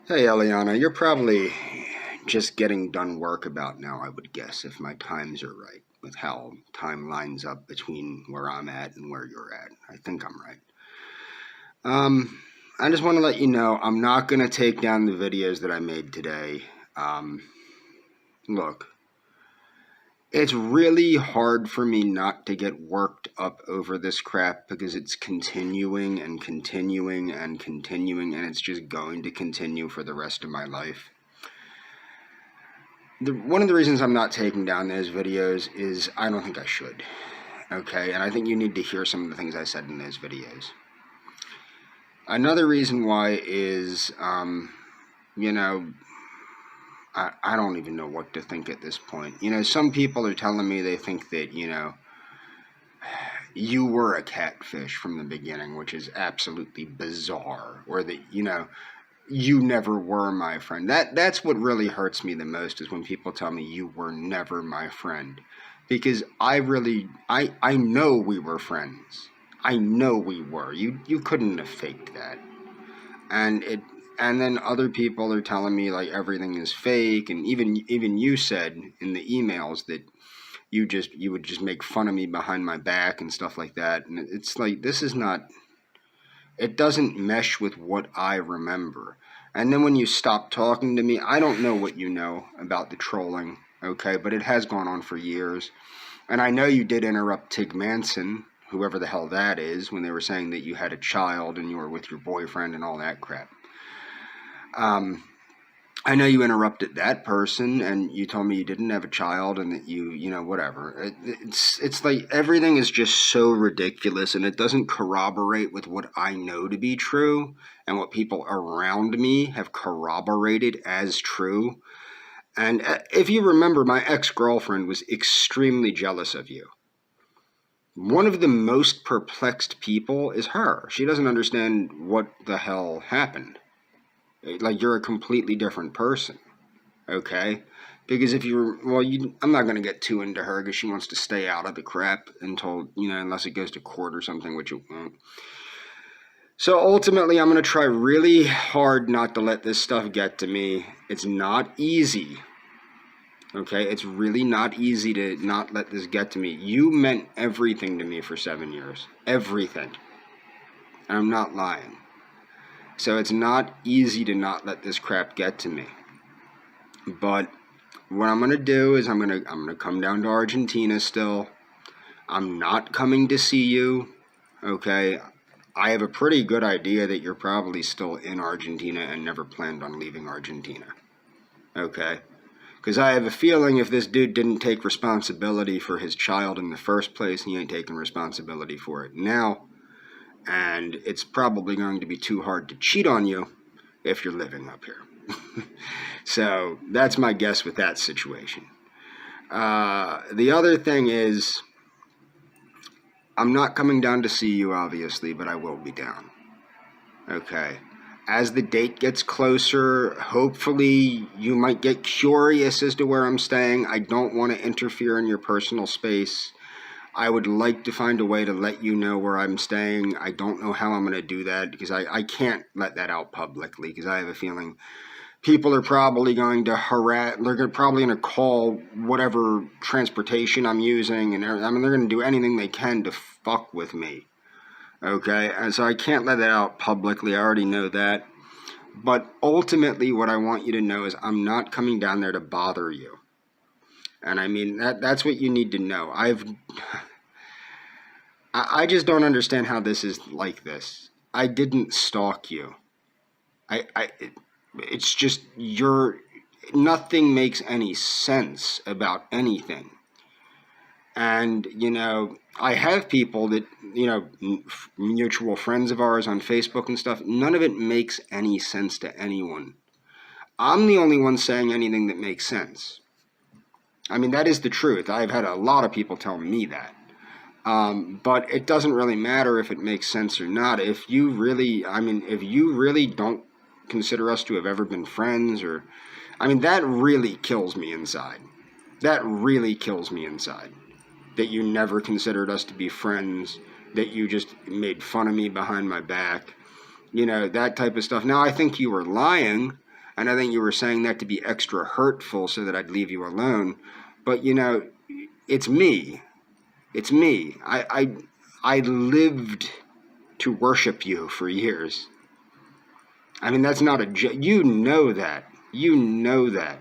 Hey, ELIANA, you're probably just getting done work about now, I would guess, if my times are right, with how time lines up between where I'm at and where you're at. I think I'm right. Um, I just want to let you know I'm not going to take down the videos that I made today. Um, Look, it's really hard for me not to get worked up over this crap because it's continuing and continuing and continuing, and it's just going to continue for the rest of my life. One of the reasons I'm not taking down those videos is I don't think I should. Okay, and I think you need to hear some of the things I said in those videos. Another reason why is, you know, I don't even know what to think at this point. Some people are telling me they think that, you were a catfish from the beginning, which is absolutely bizarre, or that, you never were my friend. That's what really hurts me the most, is when people tell me you were never my friend. Because I know we were friends. I know we were. You couldn't have faked that. And then other people are telling me like everything is fake, and even you said in the emails that you would just make fun of me behind my back and stuff like that. And it's like, this is not, it doesn't mesh with what I remember. And then when you stop talking to me, I don't know what you know about the trolling, okay? But it has gone on for years. And I know you did interrupt Tig Manson, whoever the hell that is, when they were saying that you had a child and you were with your boyfriend and all that crap. I know you interrupted that person, and you told me you didn't have a child, and that whatever. It's like everything is just so ridiculous, and it doesn't corroborate with what I know to be true, and what people around me have corroborated as true. And if you remember, my ex-girlfriend was extremely jealous of you. One of the most perplexed people is her. She doesn't understand what the hell happened. Like, you're a completely different person, okay? Because if you're, I'm not going to get too into her because she wants to stay out of the crap until, unless it goes to court or something, which it won't. So ultimately, I'm going to try really hard not to let this stuff get to me. It's not easy, okay? It's really not easy to not let this get to me. You meant everything to me for 7 years. Everything. And I'm not lying. So it's not easy to not let this crap get to me. But what I'm going to do is I'm going to come down to Argentina still. I'm not coming to see you, okay? I have a pretty good idea that you're probably still in Argentina and never planned on leaving Argentina, okay? Because I have a feeling if this dude didn't take responsibility for his child in the first place, he ain't taking responsibility for it now. And it's probably going to be too hard to cheat on you if you're living up here. So that's my guess with that situation. The other thing is, I'm not coming down to see you, obviously, but I will be down. Okay. As the date gets closer, hopefully you might get curious as to where I'm staying. I don't want to interfere in your personal space. I would like to find a way to let you know where I'm staying. I don't know how I'm going to do that because I can't let that out publicly, because I have a feeling people are probably going to harass, they're probably going to call whatever transportation I'm using, and they're going to do anything they can to fuck with me. Okay, and so I can't let that out publicly. I already know that. But ultimately, what I want you to know is I'm not coming down there to bother you. And I mean, that's what you need to know. I just don't understand how this is like this. I didn't stalk you. It's just nothing makes any sense about anything. And, I have people that, mutual friends of ours on Facebook and stuff. None of it makes any sense to anyone. I'm the only one saying anything that makes sense. I mean, that is the truth. I've had a lot of people tell me that. But it doesn't really matter if it makes sense or not. If you really don't consider us to have ever been friends, that really kills me inside. That really kills me inside. That you never considered us to be friends, that you just made fun of me behind my back, that type of stuff. Now, I think you were lying, And I think you were saying that to be extra hurtful so that I'd leave you alone. But, you know, it's me. It's me. I lived to worship you for years. I mean, that's not a joke. You know that. You know that.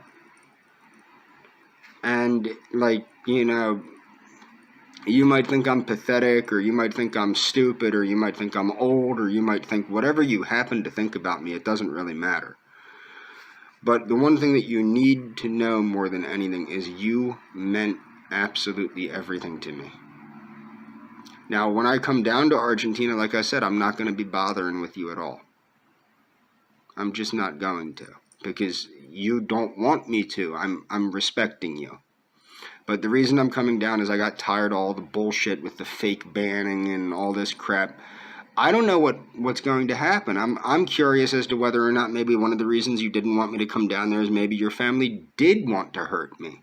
And, like, you know, you might think I'm pathetic, or you might think I'm stupid, or you might think I'm old, or you might think whatever you happen to think about me, it doesn't really matter. But the one thing that you need to know more than anything is you meant absolutely everything to me. Now, when I come down to Argentina, like I said, I'm not going to be bothering with you at all. I'm just not going to, because you don't want me to. I'm respecting you. But the reason I'm coming down is I got tired of all the bullshit with the fake banning and all this crap. I don't know what's going to happen. I'm curious as to whether or not maybe one of the reasons you didn't want me to come down there is maybe your family did want to hurt me.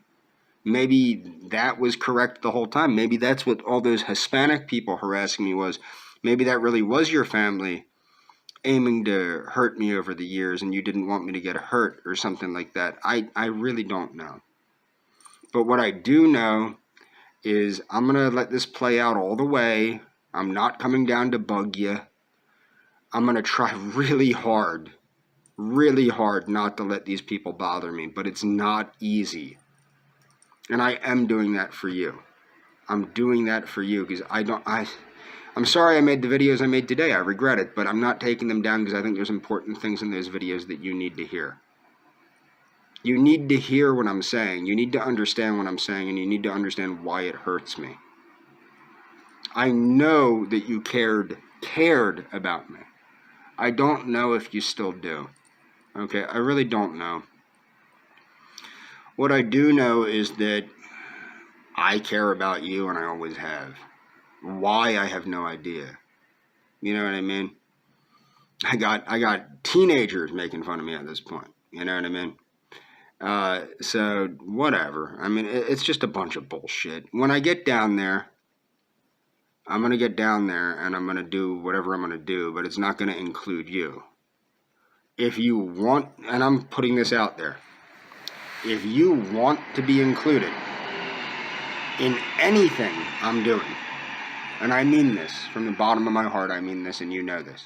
Maybe that was correct the whole time. Maybe that's what all those Hispanic people harassing me was. Maybe that really was your family aiming to hurt me over the years and you didn't want me to get hurt or something like that. I really don't know. But what I do know is I'm going to let this play out all the way. I'm not coming down to bug you. I'm going to try really hard not to let these people bother me. But it's not easy. And I am doing that for you. I'm doing that for you because I'm sorry I made the videos I made today. I regret it, but I'm not taking them down because I think there's important things in those videos that you need to hear. You need to hear what I'm saying. You need to understand what I'm saying, and you need to understand why it hurts me. I know that you cared about me. I don't know if you still do. Okay, I really don't know. What I do know is that I care about you, and I always have. Why, I have no idea. You know what I mean? I got teenagers making fun of me at this point. You know what I mean? So whatever. I mean, it's just a bunch of bullshit. When I get down there, I'm going to get down there and I'm going to do whatever I'm going to do, but it's not going to include you. If you want, and I'm putting this out there, if you want to be included in anything I'm doing, and I mean this from the bottom of my heart, I mean this, and you know this.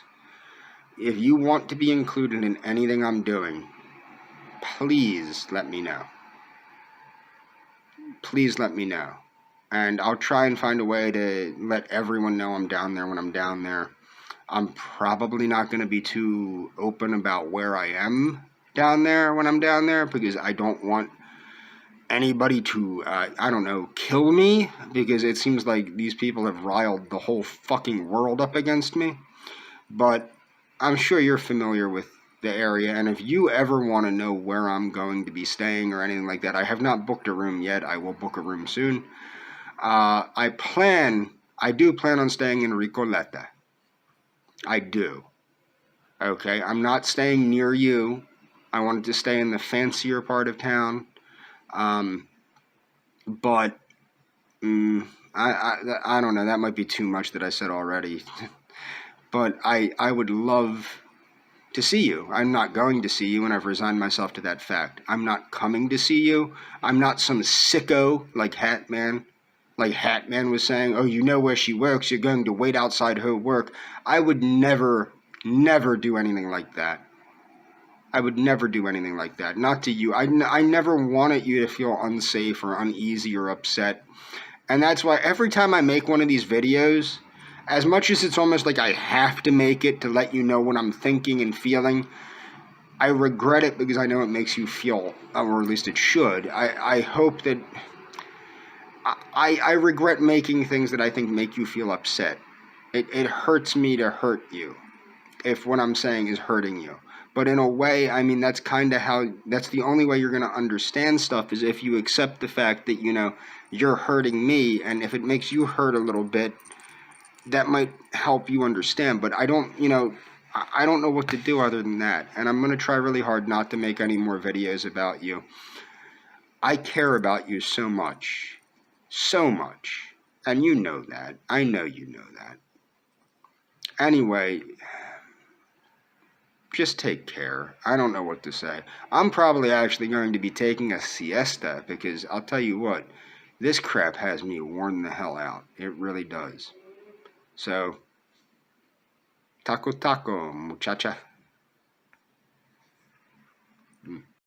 If you want to be included in anything I'm doing, please let me know. Please let me know. And I'll try and find a way to let everyone know I'm down there when I'm down there. I'm probably not going to be too open about where I am down there when I'm down there because I don't want anybody to, kill me, because it seems like these people have riled the whole fucking world up against me. But I'm sure you're familiar with the area, and if you ever want to know where I'm going to be staying or anything like that, I have not booked a room yet. I will book a room soon. I do plan on staying in Recoleta. I do. Okay, I'm not staying near you. I wanted to stay in the fancier part of town. But I don't know. That might be too much that I said already. But I would love to see you. I'm not going to see you, and I've resigned myself to that fact. I'm not coming to see you. I'm not some sicko like Hatman. Like Hatman was saying, oh, you know where she works, you're going to wait outside her work. I would never do anything like that. I would never do anything like that. Not to you. I never wanted you to feel unsafe or uneasy or upset. And that's why every time I make one of these videos, as much as it's almost like I have to make it to let you know what I'm thinking and feeling, I regret it because I know it makes you feel, or at least it should. I hope that... I regret making things that I think make you feel upset. It hurts me to hurt you if what I'm saying is hurting you. But in a way, I mean, that's kind of how, that's the only way you're going to understand stuff is if you accept the fact that, you know, you're hurting me, and if it makes you hurt a little bit, that might help you understand. But I don't know what to do other than that. And I'm going to try really hard not to make any more videos about you. I care about you so much. So much. And you know that. I know you know that. Anyway, just take care. I don't know what to say. I'm probably actually going to be taking a siesta because I'll tell you what, this crap has me worn the hell out. It really does. So, taco taco, muchacha.